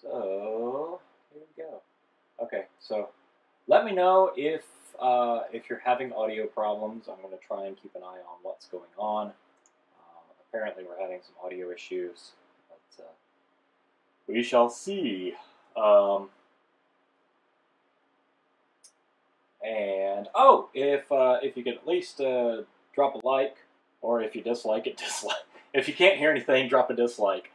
So here we go. Okay, so let me know if you're having audio problems. I'm going to try and keep an eye on what's going on. Apparently, we're having some audio issues, but we shall see. And oh, if you could at least drop a like, or if you dislike it, dislike. If you can't hear anything, drop a dislike.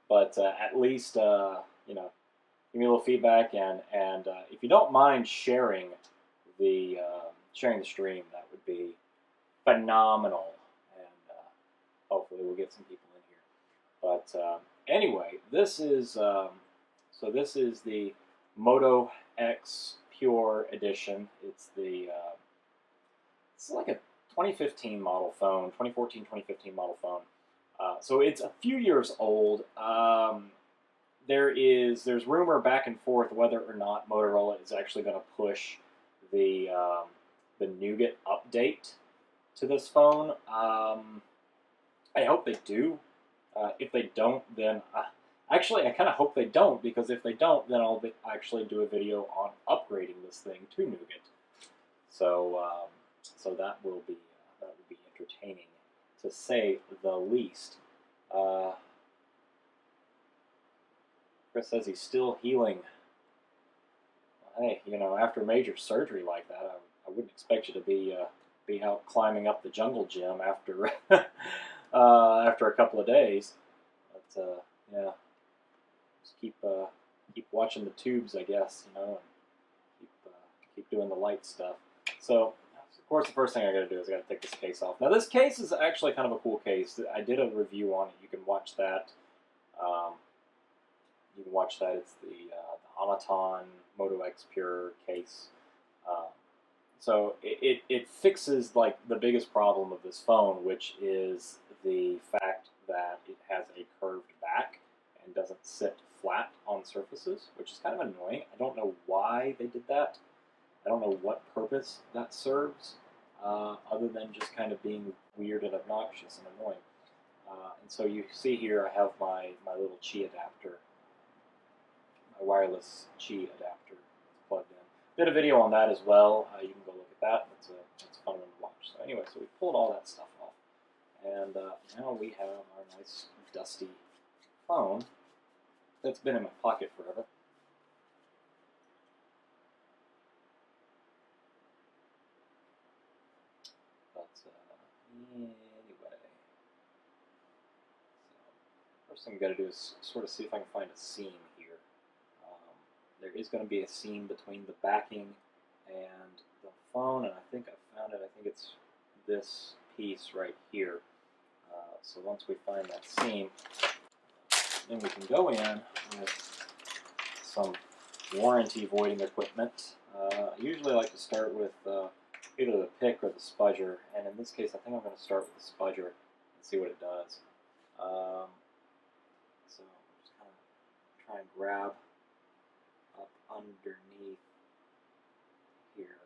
But at least you know, give me a little feedback, and if you don't mind sharing the stream, that would be phenomenal, and hopefully we'll get some people in here. But anyway, this is so this is the Moto X Pure Edition. It's the it's like a 2015 model phone, 2014, 2015 model phone. So it's a few years old. There's rumor back and forth whether or not Motorola is actually going to push the Nougat update to this phone. I hope they do. If they don't, then actually I kind of hope they don't, because if they don't, then I'll actually do a video on upgrading this thing to Nougat. So so that will be entertaining, to say the least. Chris says he's still healing. Well, hey, you know, after major surgery like that, I wouldn't expect you to be out climbing up the jungle gym after after a couple of days. But yeah, just keep watching the tubes, I guess, you know, and keep doing the light stuff. So, of course, the first thing I got to do is I got to take this case off. Now, this case is actually kind of a cool case. I did a review on it. You can watch that. You can watch that. It's the Amaton Moto X Pure case. So it fixes like the biggest problem of this phone, which is the fact that it has a curved back and doesn't sit flat on surfaces, which is kind of annoying. I don't know why they did that. I don't know what purpose that serves, other than just kind of being weird and obnoxious and annoying. And so you see here I have my little Qi adapter, my wireless Qi adapter plugged in. Did a video on that as well. You can go look at that. It's a fun one to watch. So anyway, so we pulled all that stuff off. And now we have our nice dusty phone that's been in my pocket forever. Anyway, so first thing we got to do is sort of see if I can find a seam here. There is going to be a seam between the backing and the phone, and I think I found it. I think it's this piece right here. So once we find that seam, then we can go in with some warranty voiding equipment. I usually like to start with either the pick or the spudger, and in this case I think I'm going to start with the spudger and see what it does. So I'm just kind of try and grab up underneath here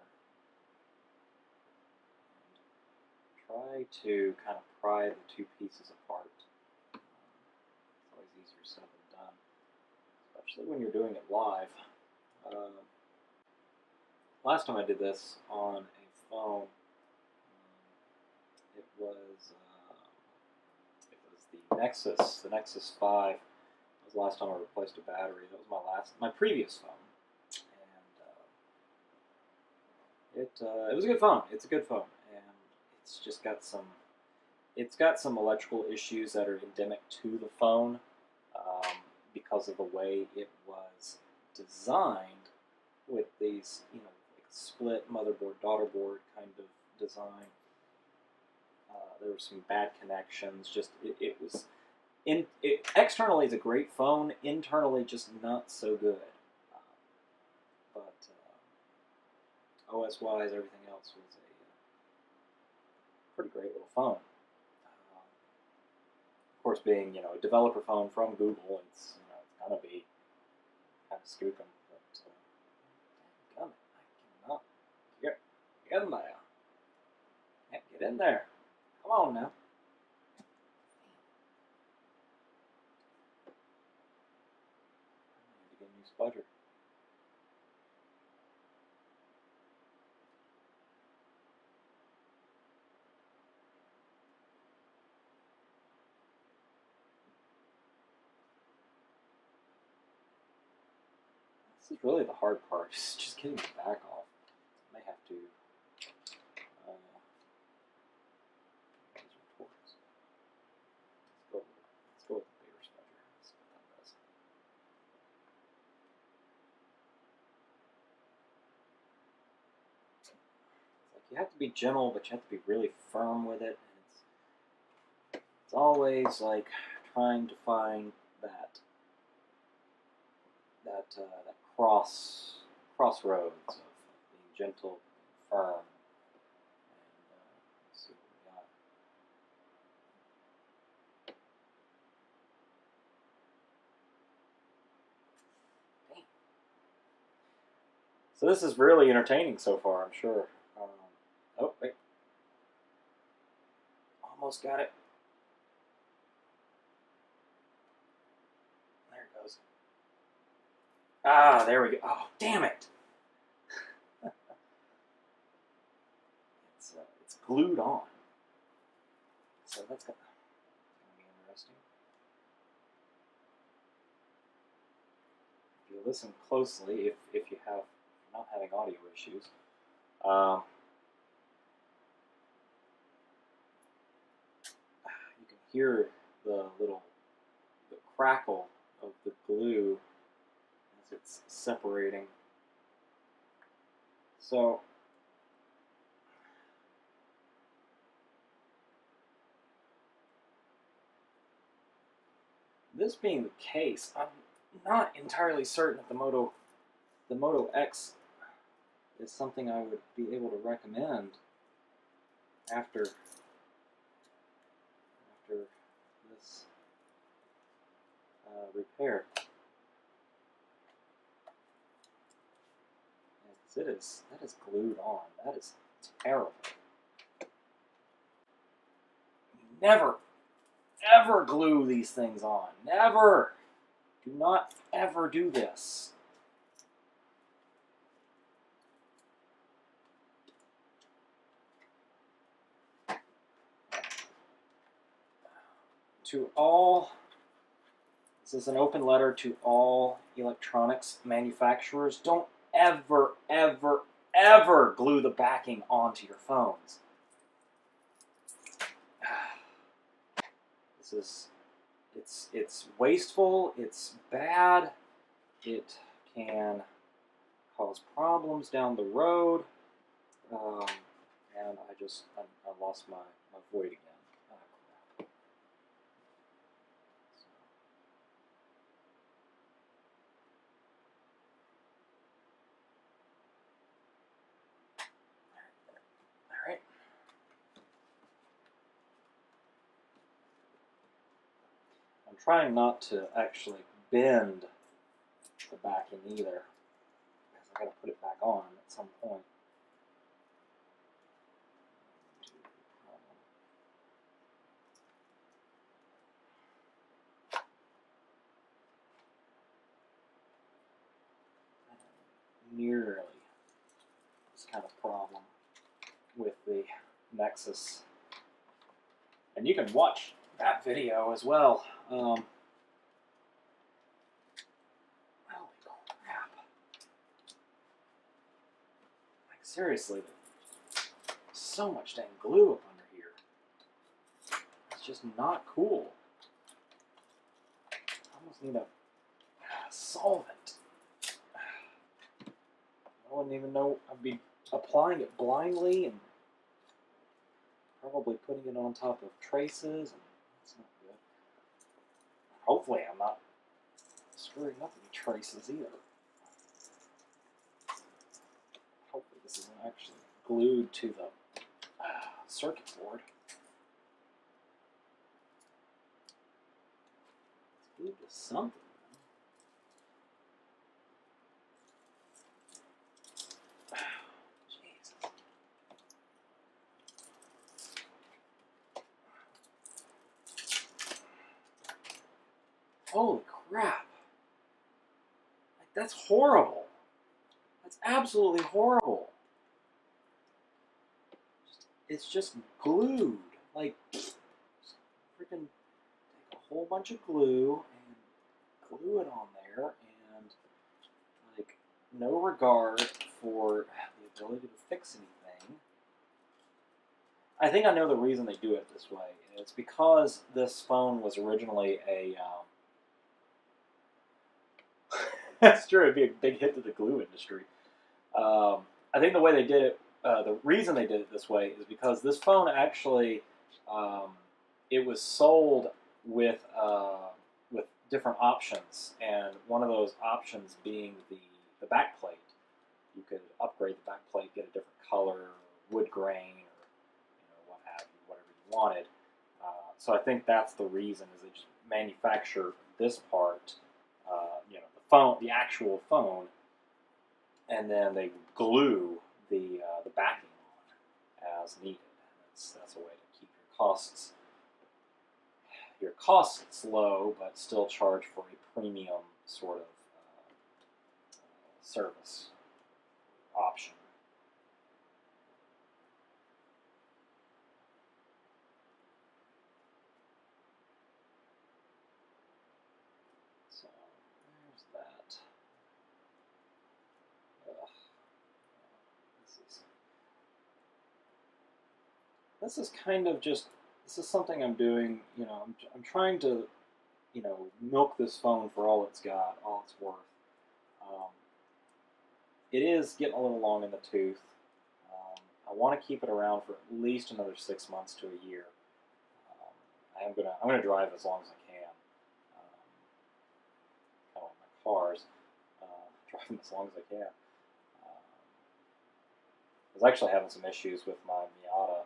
and try to kind of pry the two pieces apart. It's always easier said than done, especially when you're doing it live. Last time I did this on a phone, it was the Nexus 5. That was the last time I replaced a battery. That was my previous phone, and it was a good phone. It's a good phone, and it's just got some electrical issues that are endemic to the phone because of the way it was designed with these, you know, split motherboard daughterboard kind of design. There were some bad connections. Just it was externally it's a great phone. Internally, just not so good. But OS wise, everything else was a pretty great little phone. Of course, being, you know, a developer phone from Google, it's, you know, it's gonna be kind of skookum. Get in there. Get in there. Come on now. new spudger. This is really the hard part, is just getting the back off. I may have to let's go with the bigger spudger. Let's see what that does. It's like you have to be gentle, but you have to be really firm with it. And it's always like trying to find that crossroads of being gentle, firm. And let's see what we got. Dang. So this is really entertaining so far, I'm sure. Oh, wait. Almost got it. There it goes. Ah, there we go. Oh, damn it. It's glued on. So that's going to be interesting. If you listen closely, if you're not having audio issues, you can hear the crackle of the glue as it's separating. So this being the case, I'm not entirely certain that the Moto X is something I would be able to recommend after this repair. That is glued on. That is terrible. Never, ever glue these things on. Never. Do not ever do this. To all, this is an open letter to all electronics manufacturers. Don't ever, ever, ever glue the backing onto your phones. It's wasteful, it's bad, it can cause problems down the road, and I lost my void again. Alright. I'm trying not to actually bend the backing either, because I gotta put it back on at some point. Nearly this kind of problem with the Nexus. And you can watch that video as well. Holy crap. Like, seriously, so much dang glue up under here. It's just not cool. I almost need a solvent. I wouldn't even know. I'd be applying it blindly and probably putting it on top of traces, and that's not good. Hopefully I'm not screwing up any traces either. Hopefully this isn't actually glued to the circuit board. It's glued to something. Holy crap. I That's horrible. That's absolutely horrible. It's just glued. Like, freaking take a whole bunch of glue and glue it on there, and like no regard for the ability to fix anything. I think I know the reason they do it this way. It's because this phone was originally a that's true, it'd be a big hit to the glue industry. I think the way they did it, the reason they did it this way is because this phone actually, it was sold with different options, and one of those options being the back plate. You could upgrade the back plate, get a different color, wood grain, or what have you, whatever you wanted. So I think that's the reason, is they just manufacture this part, the phone, the actual phone, and then they glue the backing on as needed. That's a way to keep your costs low, but still charge for a premium sort of service option. So there's that. This is kind of just, this is something I'm doing, I'm trying to, milk this phone for all it's got, all it's worth. It is getting a little long in the tooth. I want to keep it around for at least another 6 months to a year. I'm gonna drive as long as I can. Kind of like my cars, drive them as long as I can. I was actually having some issues with my Miata.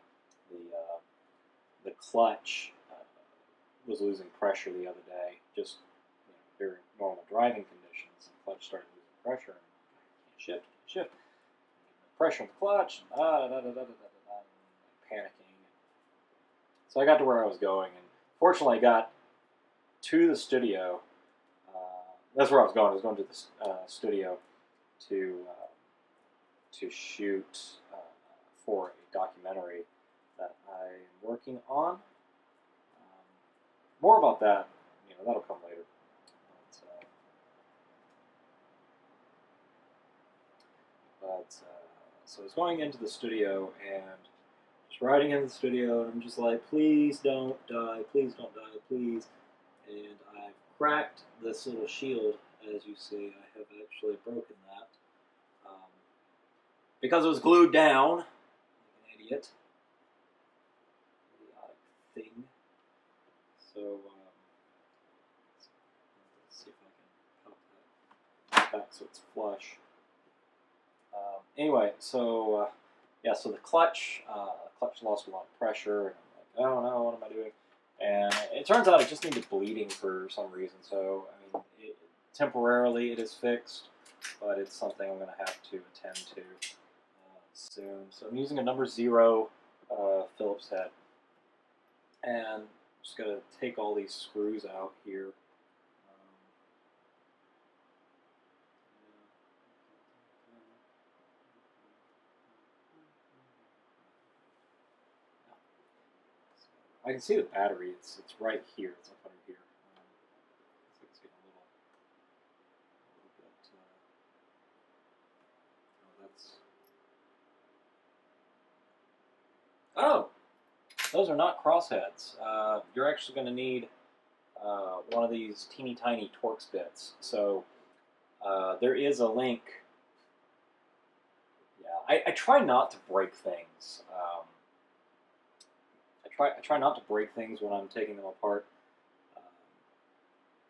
The clutch was losing pressure the other day, just during normal driving conditions. The clutch started losing pressure, and I can't shift. Pressure on the clutch, panicking. So I got to where I was going, and fortunately I got to the studio. That's where I was going. I was going to the studio to shoot for a documentary that I'm working on. More about that, that'll come later. So I was going into the studio and just riding into the studio, and I'm just like, please don't die, please don't die, please. And I've cracked this little shield, as you see. I have actually broken that. Because it was glued down, like an idiot. Idiotic thing. So, let's see if I can pop that back so it's flush. Anyway, so yeah, so the clutch lost a lot of pressure, and I'm like, oh no, what am I doing? And it turns out it just needed bleeding for some reason. So I mean, temporarily it is fixed, but it's something I'm going to have to attend to soon. So I'm using a number 0 Phillips head, and I'm just going to take all these screws out here. I can see the battery. It's right here. It's up under here. It's getting a little bit. Oh, those are not crossheads. You're actually going to need one of these teeny tiny Torx bits. So there is a link. Yeah, I try not to break things. I try not to break things when I'm taking them apart,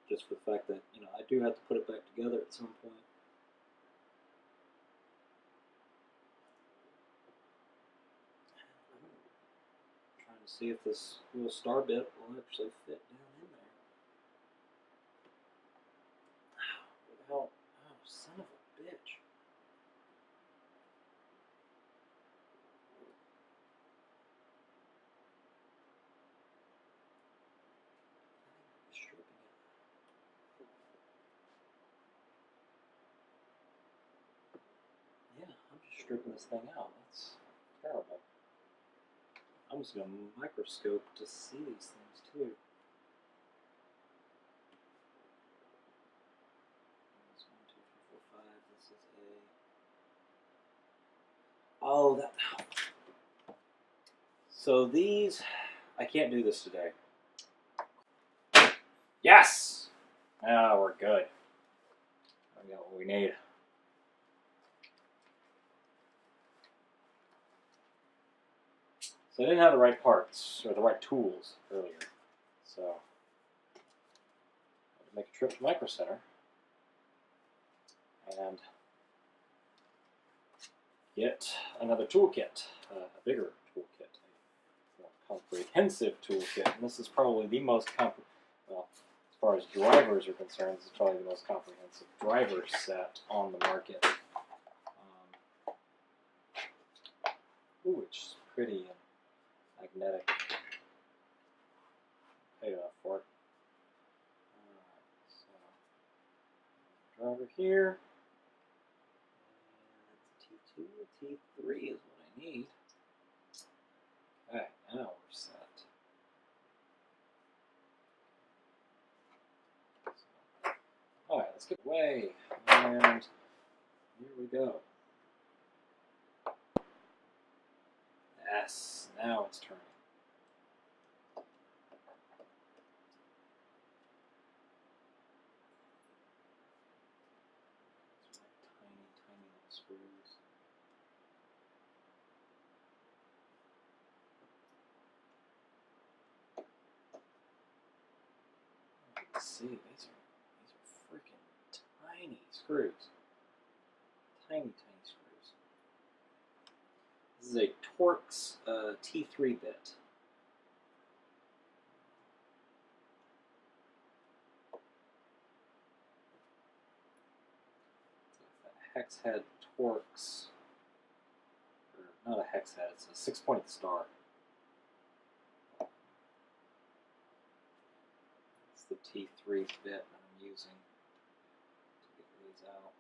just for the fact that I do have to put it back together at some point. I'm trying to see if this little star bit will actually fit down in there. What the hell? Oh, son of a bitch! stripping this thing out. That's terrible. I'm just going to microscope to see these things too. That's 1, 2, 3, 4, 5. This is a... Oh, that... So these... I can't do this today. Yes! Now we're good. We got what we need. So I didn't have the right parts, or the right tools earlier. So I had to make a trip to Micro Center and get another toolkit, a bigger toolkit, a more comprehensive toolkit. And this is probably the most well, as far as drivers are concerned, this is probably the most comprehensive driver set on the market. Ooh, which is pretty magnetic. Pay enough for it. Alright, so driver here. And T2, T3 is what I need. Okay, now we're set. Alright, let's get away. And here we go. Yes, now it's turning. Tiny, tiny little screws. Let's see, these are freaking tiny screws. Tiny, tiny screws. This is a Torx T3 bit. Hex head Torx, or not a hex head, it's a 6-pointed star. It's the T3 bit that I'm using to get these out.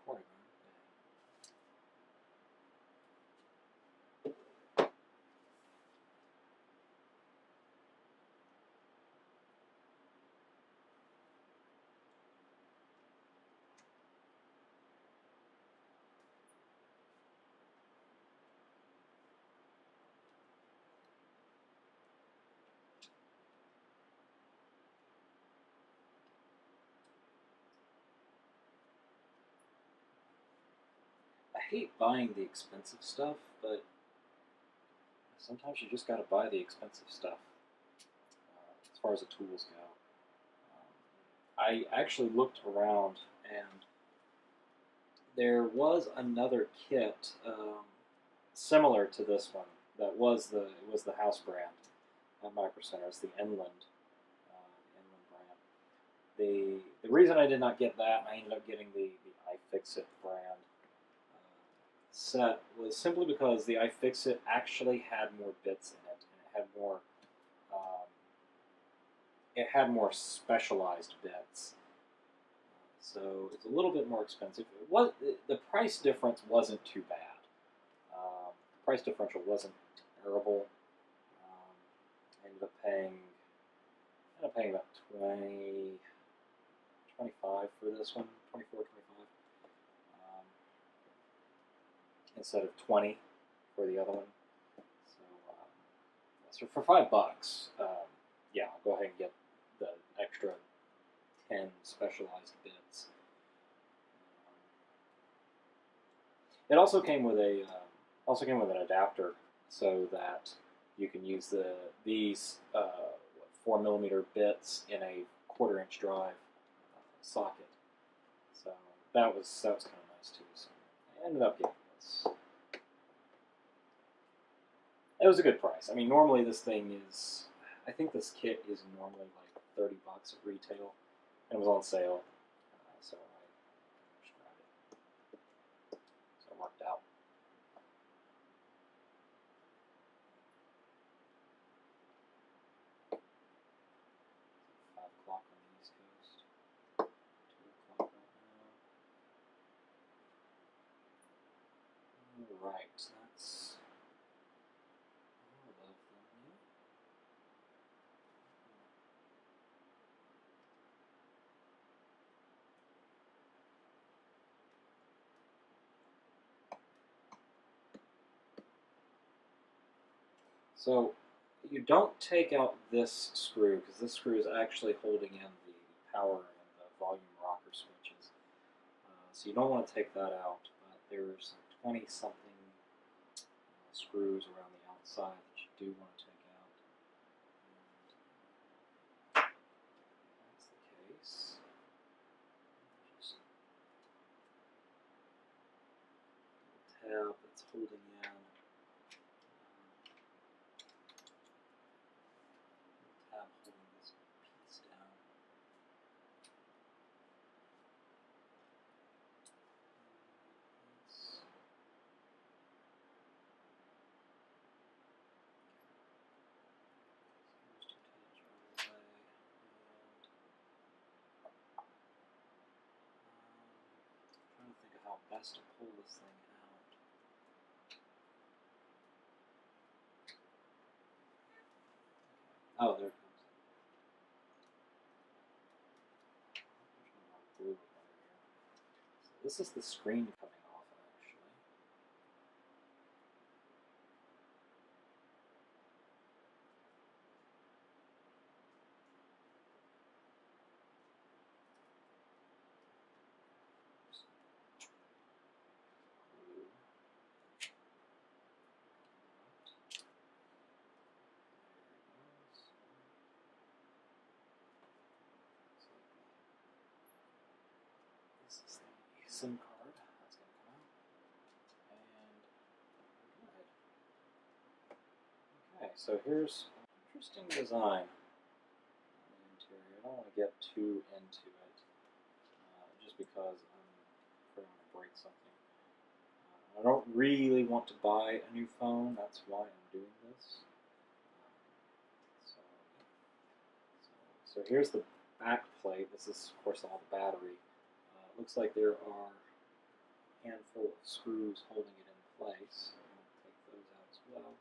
Recording. I hate buying the expensive stuff, but sometimes you just got to buy the expensive stuff as far as the tools go. I actually looked around, and there was another kit similar to this one that was the house brand at Micro Center. It's the Inland brand. The reason I did not get that, and I ended up getting the iFixit brand set, was simply because the iFixit actually had more bits in it, and it had more specialized bits. So it's a little bit more expensive. The price difference wasn't too bad. The price differential wasn't terrible. I ended up paying about 25 for this one, 24, 25. Instead of 20 for the other one. So for $5, yeah, I'll go ahead and get the extra 10 specialized bits. It also came with an adapter, so that you can use these 4mm bits in a 1/4" drive socket. So that was kind of nice too. So I ended up getting this. It was a good price. I mean, normally this thing is, I think this kit is normally like $30 at retail, and it was on sale, so I just grabbed it. So it worked out. It's 5 o'clock on the East Coast. 2 o'clock right now. All right, that's all of them. So you don't take out this screw, because this screw is actually holding in the power and the volume rocker switches. So you don't want to take that out, but there's 20-something screws around the outside that you do want to take out. And that's the case. Just a tab that's holding in. Holding this piece down. Trying to think of how best to pull this thing out. Oh, there it comes. So this is the screen coming off, actually. This is the SIM card that's going to come out. And good. Okay, so here's an interesting design on the interior. I don't want to get too into it, just because I'm afraid I'm going to break something. I don't really want to buy a new phone. That's why I'm doing this. So here's the back plate. This is, of course, all the battery. Looks like there are a handful of screws holding it in place. I'm going to take those out as well.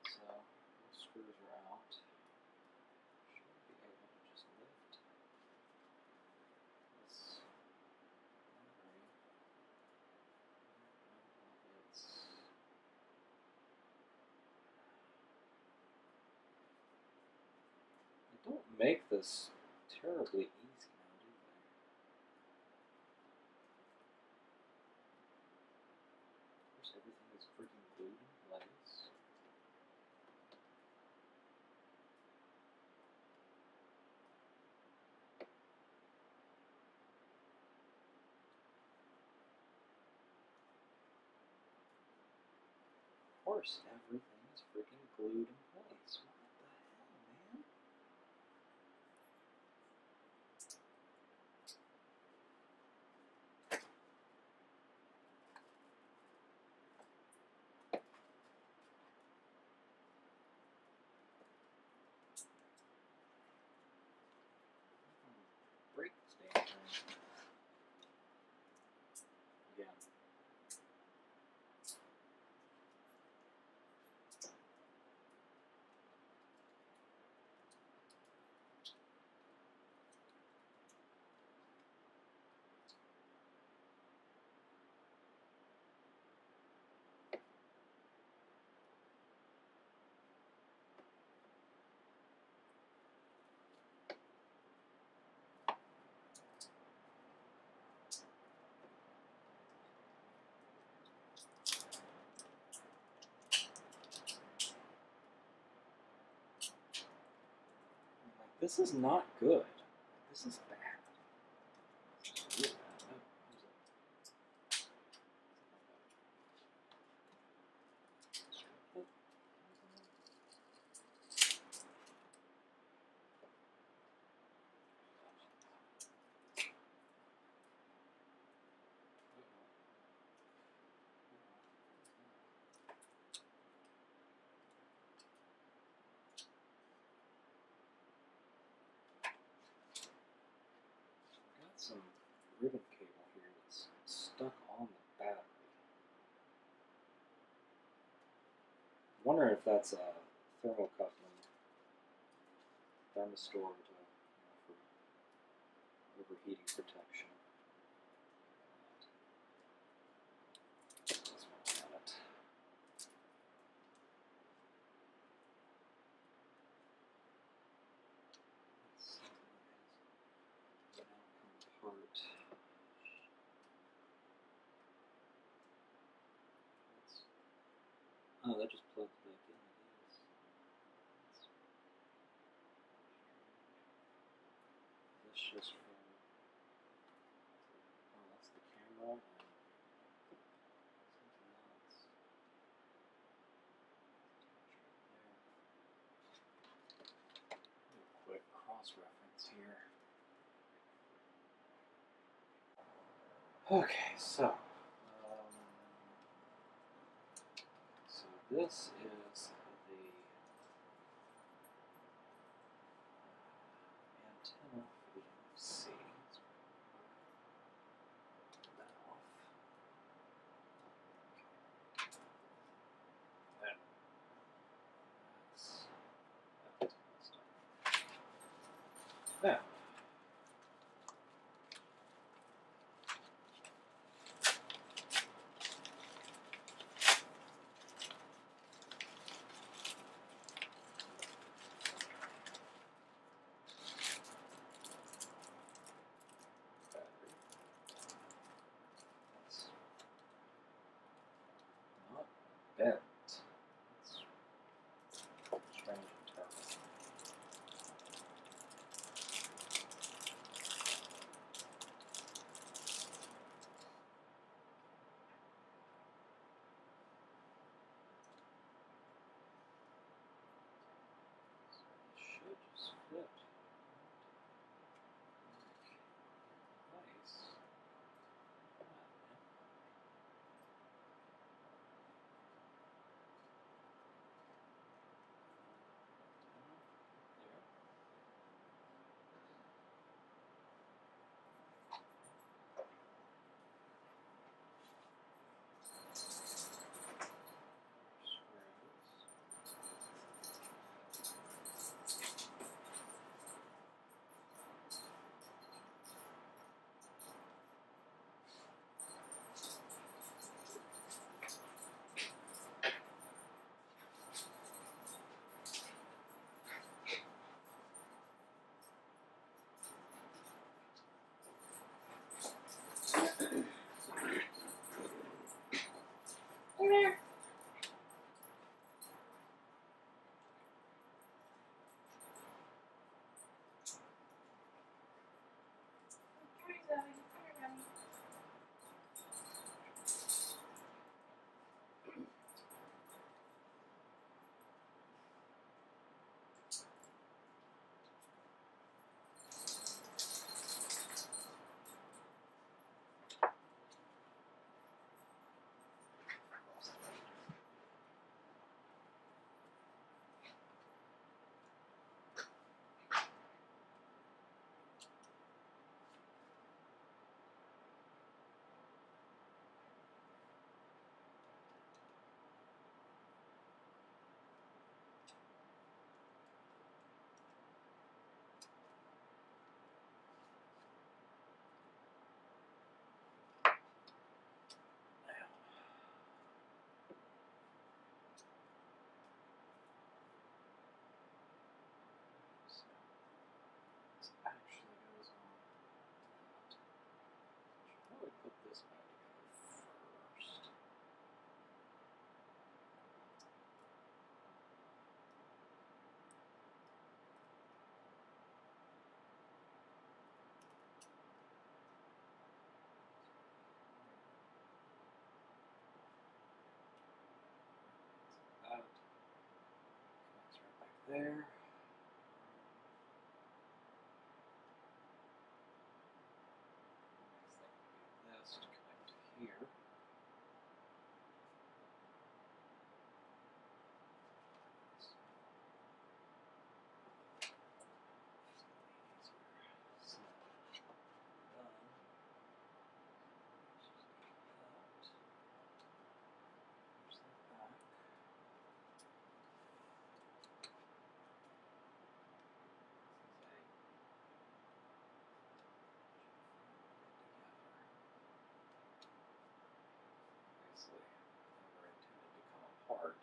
So those screws are out. Should be able to just lift this battery. They don't make this terribly easy now, do they? Of course, everything is freaking glued in place. Of course, everything is freaking glued in place. What the hell, man? This is not good. This is bad. This is really bad. Some ribbon cable here that's stuck on the battery. I'm wondering if that's a thermocoupling thermistor for overheating protection. This one on it. Oh, that just plugs back in. That's just for. Oh, that's the camera and something else. Do a quick cross-reference here. Okay, so this is the antenna for the NFC. Let's turn that off. That's now. Bent. It's strange and terrible. there. Next thing would be this to connect to here. Never intended to come apart.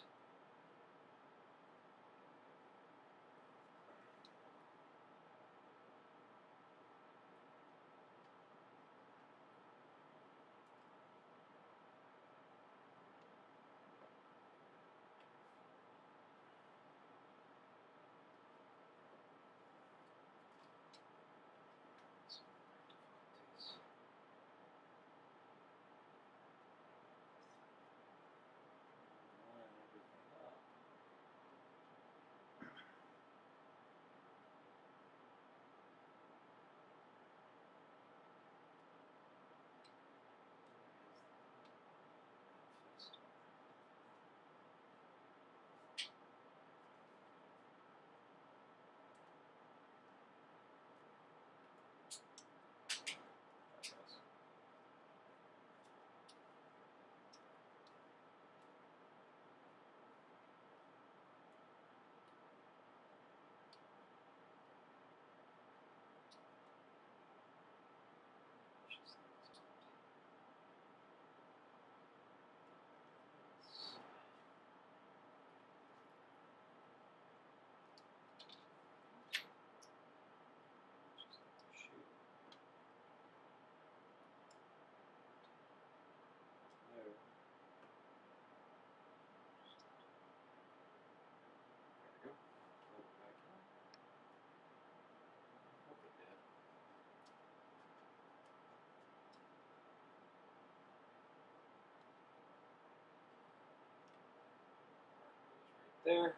There.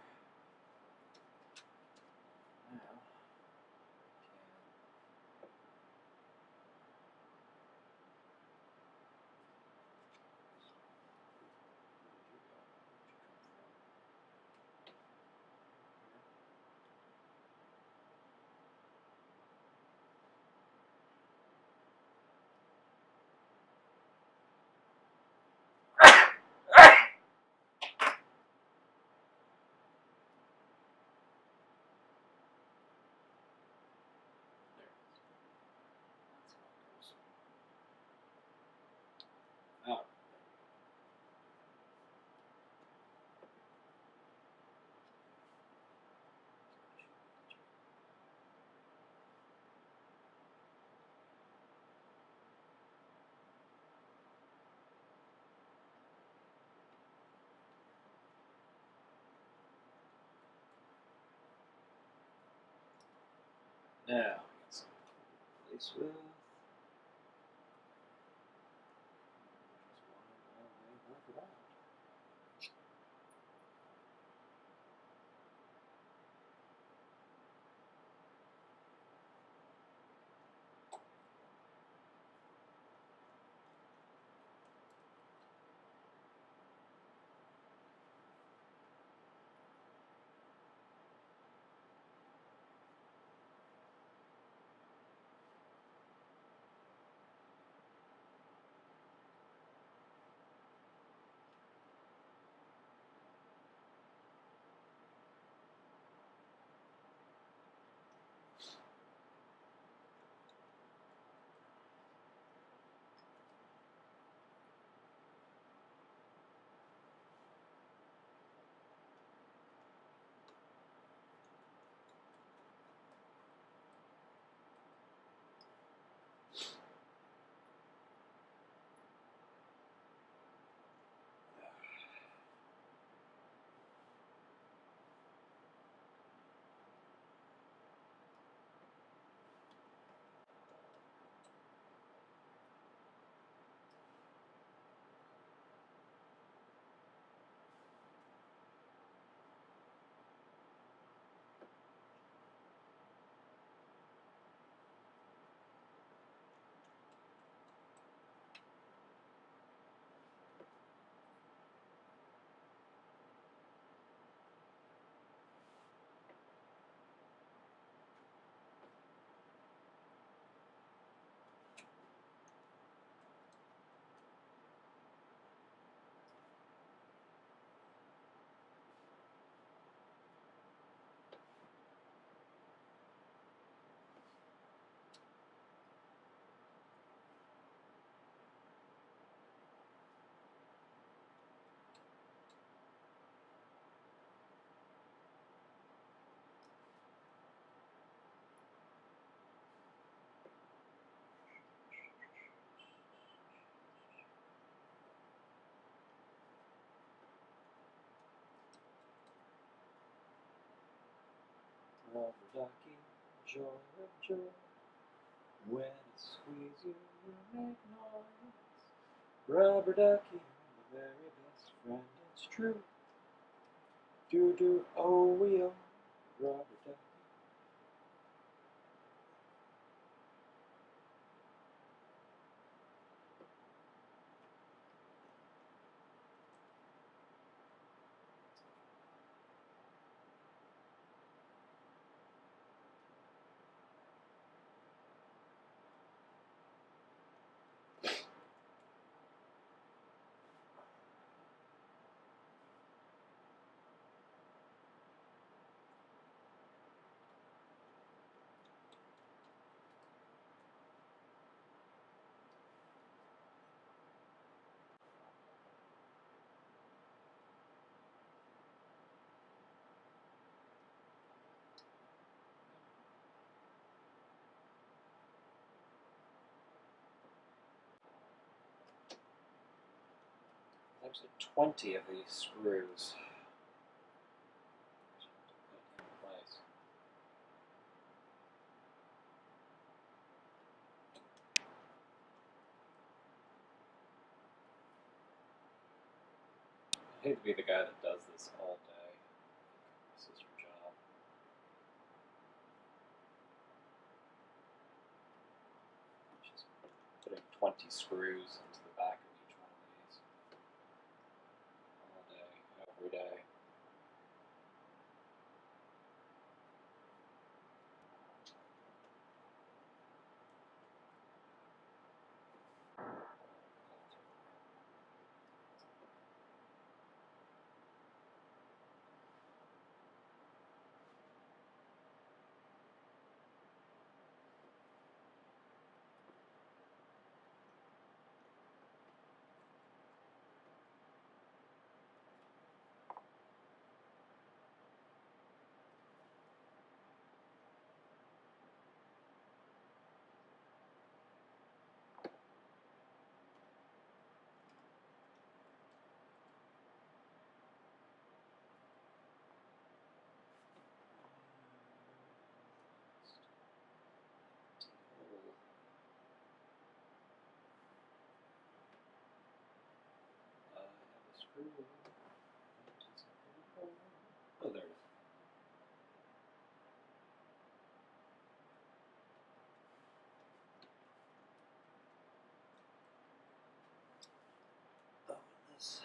Now, oh. Now, we got some place with. Rubber ducky, joy of joy. When I squeeze you, you make noise. Rubber ducky, the very best friend, it's true. Do oh we oh, rubber ducky. There's 20 of these screws. Put in place. I hate to be the guy that does this all day. This is your job. Just putting 20 screws into the back of each one of these. All day, every day. Oh, there it is. Oh, this.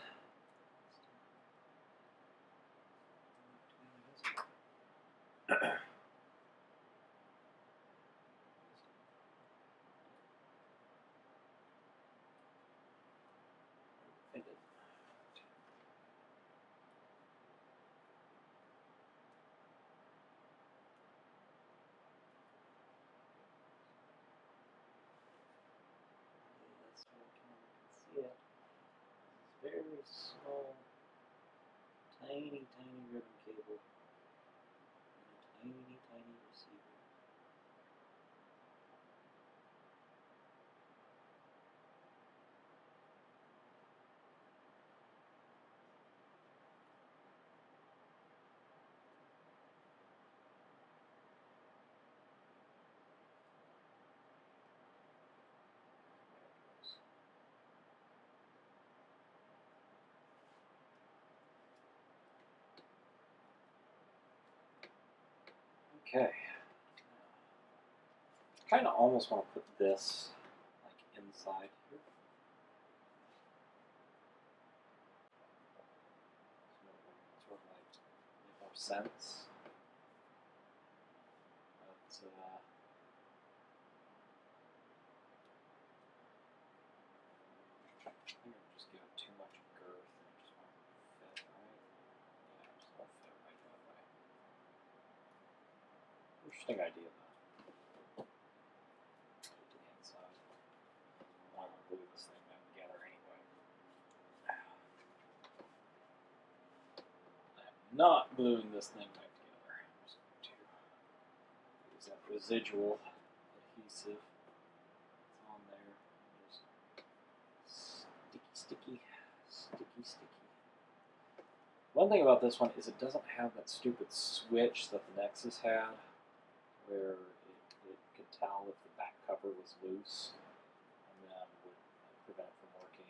Very small, tiny ribbon cable and a tiny receiver. Okay. Kind of almost want to put this like inside here. Sort of like make more sense. But I think I'm just giving too much girth and it just won't fit right. Yeah, it just won't fit right that way. Interesting idea though. To the inside. I'm going to glue this thing back together anyway. I'm not gluing this thing back together. I'm just going to use that residual adhesive that's on there. Just sticky. One thing about this one is it doesn't have that stupid switch that the Nexus had, where it could tell if the back cover was loose, and then would prevent it from working.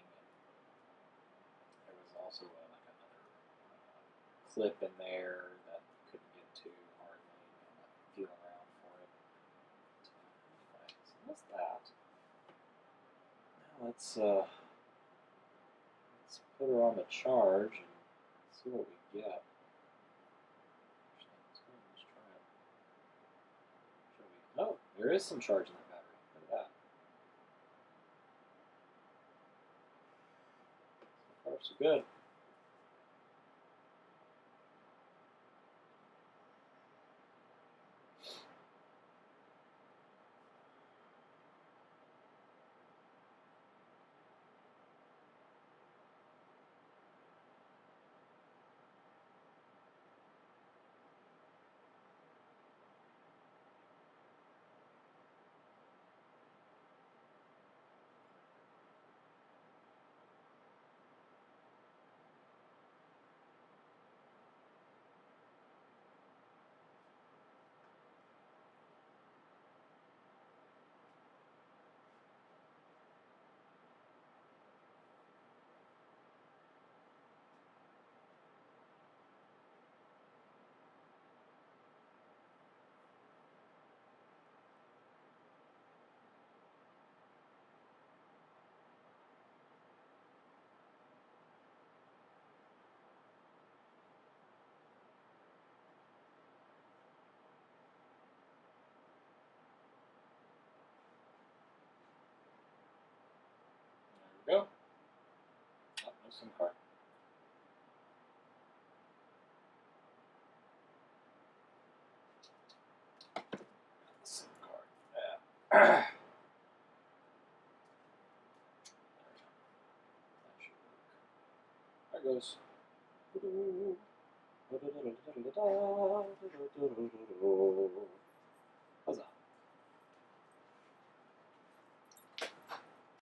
And there was also like another clip in there that you couldn't get to hardly. I'm not feeling around for it. Anyway, so that's that. Now let's put her on the charge and see what we get. Let's try it. Oh, there is some charge in the battery. Look at that. So far, so good. There we go. Oh, no SIM card. SIM card. Yeah. There goes.